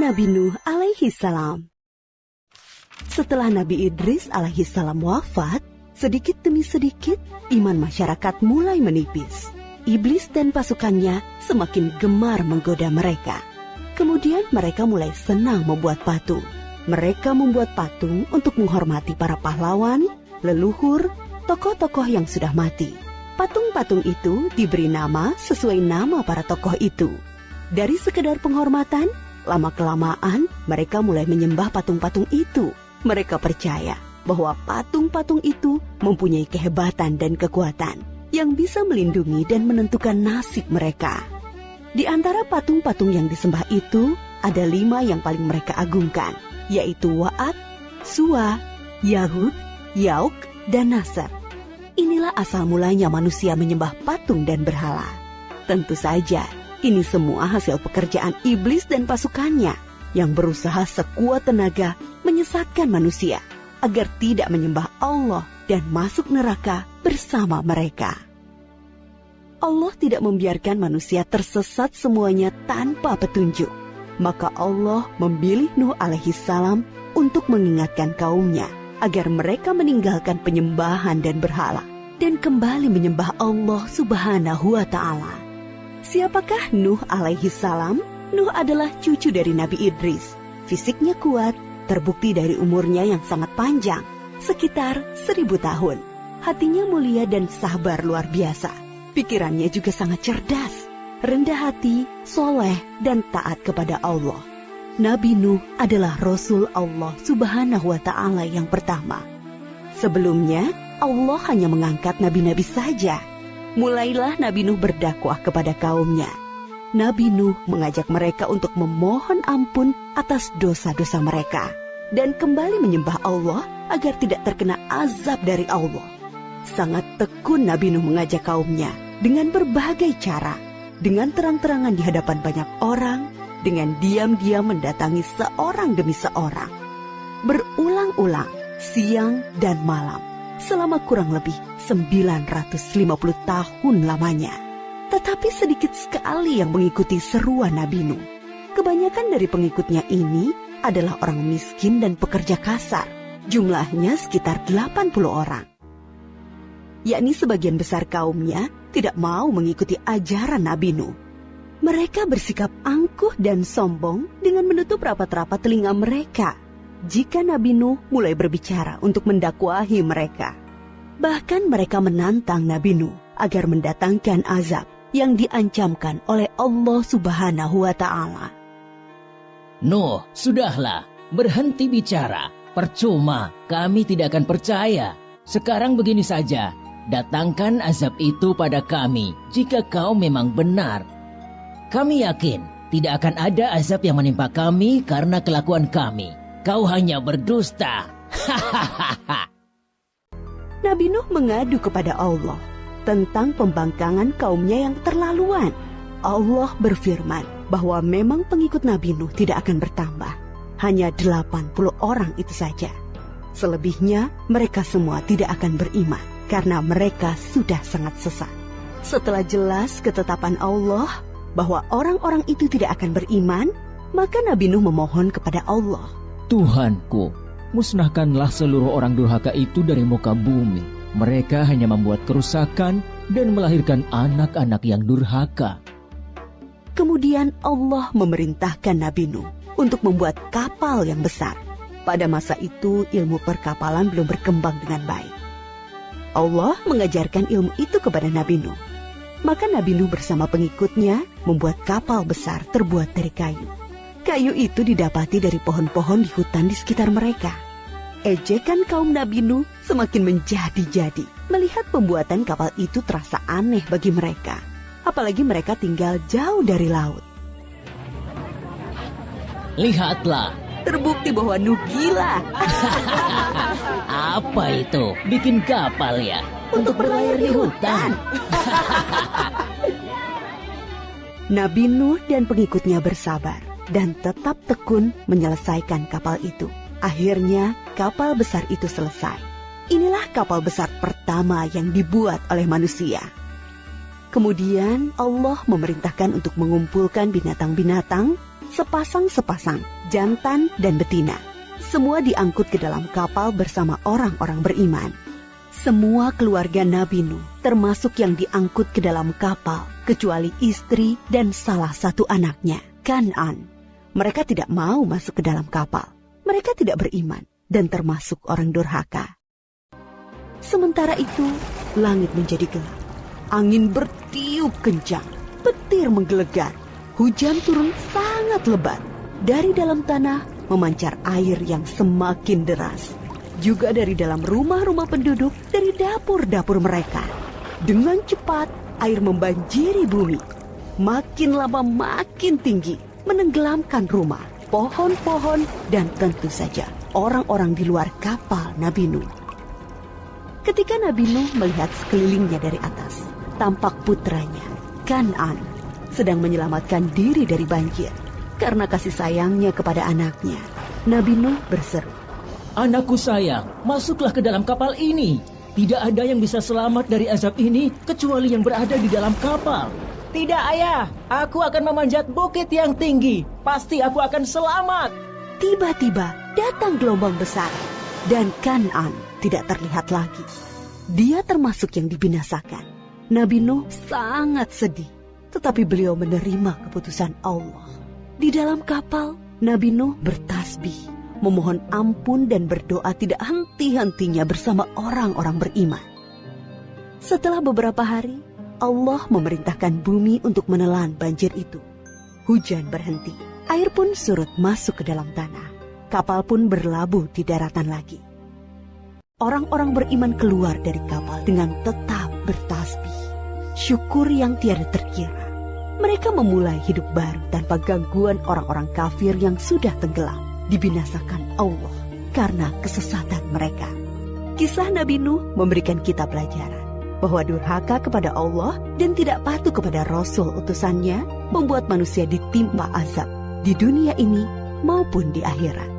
Nabi Nuh alaihi salam. Setelah Nabi Idris alaihi salam wafat, sedikit demi sedikit iman masyarakat mulai menipis. Iblis dan pasukannya semakin gemar menggoda mereka. Kemudian mereka mulai senang membuat patung. Mereka membuat patung untuk menghormati para pahlawan, leluhur, tokoh-tokoh yang sudah mati. Patung-patung itu diberi nama sesuai nama para tokoh itu. Dari sekedar penghormatan, lama-kelamaan mereka mulai menyembah patung-patung itu. Mereka percaya bahwa patung-patung itu mempunyai kehebatan dan kekuatan yang bisa melindungi dan menentukan nasib mereka. Di antara patung-patung yang disembah itu, ada 5 yang paling mereka agungkan, yaitu Wa'at, Suwa, Yahud, Yauk, dan Nasr. Inilah asal mulanya manusia menyembah patung dan berhala. Tentu saja, ini semua hasil pekerjaan iblis dan pasukannya yang berusaha sekuat tenaga menyesatkan manusia agar tidak menyembah Allah dan masuk neraka bersama mereka. Allah tidak membiarkan manusia tersesat semuanya tanpa petunjuk. Maka Allah memilih Nuh alaihi salam untuk mengingatkan kaumnya agar mereka meninggalkan penyembahan dan berhala dan kembali menyembah Allah subhanahu wa ta'ala. Siapakah Nuh alaihi salam? Nuh adalah cucu dari Nabi Idris. Fisiknya kuat, terbukti dari umurnya yang sangat panjang, sekitar 1000 tahun. Hatinya mulia dan sabar luar biasa. Pikirannya juga sangat cerdas, rendah hati, soleh, dan taat kepada Allah. Nabi Nuh adalah Rasul Allah subhanahu wa ta'ala yang pertama. Sebelumnya, Allah hanya mengangkat nabi-nabi saja. Mulailah Nabi Nuh berdakwah kepada kaumnya. Nabi Nuh mengajak mereka untuk memohon ampun atas dosa-dosa mereka dan kembali menyembah Allah agar tidak terkena azab dari Allah. Sangat tekun Nabi Nuh mengajak kaumnya dengan berbagai cara, dengan terang-terangan di hadapan banyak orang, dengan diam-diam mendatangi seorang demi seorang. Berulang-ulang, siang dan malam, selama kurang lebih 950 tahun lamanya. Tetapi sedikit sekali yang mengikuti seruan Nabi Nuh. Kebanyakan dari pengikutnya ini adalah orang miskin dan pekerja kasar. Jumlahnya sekitar 80 orang. Yakni sebagian besar kaumnya tidak mau mengikuti ajaran Nabi Nuh. Mereka bersikap angkuh dan sombong dengan menutup rapat-rapat telinga mereka jika Nabi Nuh mulai berbicara untuk mendakwahi mereka. Bahkan mereka menantang Nabi Nuh agar mendatangkan azab yang diancamkan oleh Allah subhanahu wa ta'ala. Nuh, sudahlah, berhenti bicara. Percuma, kami tidak akan percaya. Sekarang begini saja, datangkan azab itu pada kami jika kau memang benar. Kami yakin tidak akan ada azab yang menimpa kami karena kelakuan kami. Kau hanya berdusta. Nabi Nuh mengadu kepada Allah tentang pembangkangan kaumnya yang terlaluan. Allah berfirman bahwa memang pengikut Nabi Nuh tidak akan bertambah. Hanya 80 orang itu saja. Selebihnya mereka semua tidak akan beriman karena mereka sudah sangat sesat. Setelah jelas ketetapan Allah bahwa orang-orang itu tidak akan beriman, maka Nabi Nuh memohon kepada Allah. Tuhanku, musnahkanlah seluruh orang durhaka itu dari muka bumi. Mereka hanya membuat kerusakan dan melahirkan anak-anak yang durhaka. Kemudian Allah memerintahkan Nabi Nuh untuk membuat kapal yang besar. Pada masa itu ilmu perkapalan belum berkembang dengan baik. Allah mengajarkan ilmu itu kepada Nabi Nuh. Maka Nabi Nuh bersama pengikutnya membuat kapal besar terbuat dari kayu. Kayu itu didapati dari pohon-pohon di hutan di sekitar mereka. Ejekan kaum Nabi Nuh semakin menjadi-jadi. Melihat pembuatan kapal itu terasa aneh bagi mereka. Apalagi mereka tinggal jauh dari laut. Lihatlah, terbukti bahwa Nuh gila. apa itu? Bikin kapal ya? Untuk berlayar di hutan. Nabi Nuh dan pengikutnya bersabar dan tetap tekun menyelesaikan kapal itu. Akhirnya kapal besar itu selesai. Inilah kapal besar pertama yang dibuat oleh manusia. Kemudian Allah memerintahkan untuk mengumpulkan binatang-binatang sepasang-sepasang, jantan dan betina. Semua diangkut ke dalam kapal bersama orang-orang beriman. Semua keluarga Nabi Nuh, termasuk yang diangkut ke dalam kapal, kecuali istri dan salah satu anaknya, Kan'an. Mereka tidak mau masuk ke dalam kapal. Mereka tidak beriman dan termasuk orang durhaka. Sementara itu, langit menjadi gelap. Angin bertiup kencang, petir menggelegar. Hujan turun sangat lebat. Dari dalam tanah memancar air yang semakin deras. Juga dari dalam rumah-rumah penduduk, dari dapur-dapur mereka. Dengan cepat, air membanjiri bumi. Makin lama makin tinggi, menenggelamkan rumah, pohon-pohon, dan tentu saja orang-orang di luar kapal Nabi Nuh. Ketika Nabi Nuh melihat sekelilingnya dari atas, tampak putranya, Kan'an, sedang menyelamatkan diri dari banjir. Karena kasih sayangnya kepada anaknya, Nabi Nuh berseru, "Anakku sayang, masuklah ke dalam kapal ini. Tidak ada yang bisa selamat dari azab ini kecuali yang berada di dalam kapal." "Tidak, ayah. Aku akan memanjat bukit yang tinggi. Pasti aku akan selamat." Tiba-tiba datang gelombang besar dan Kan'an tidak terlihat lagi. Dia termasuk yang dibinasakan. Nabi Nuh sangat sedih, tetapi beliau menerima keputusan Allah. Di dalam kapal, Nabi Nuh bertasbih, memohon ampun dan berdoa tidak henti-hentinya bersama orang-orang beriman. Setelah beberapa hari, Allah memerintahkan bumi untuk menelan banjir itu. Hujan berhenti, air pun surut masuk ke dalam tanah. Kapal pun berlabuh di daratan lagi. Orang-orang beriman keluar dari kapal dengan tetap bertasbih, syukur yang tiada terkira. Mereka memulai hidup baru tanpa gangguan orang-orang kafir yang sudah tenggelam, dibinasakan Allah karena kesesatan mereka. Kisah Nabi Nuh memberikan kita pelajaran bahwa durhaka kepada Allah dan tidak patuh kepada Rasul utusannya membuat manusia ditimpa azab di dunia ini maupun di akhirat.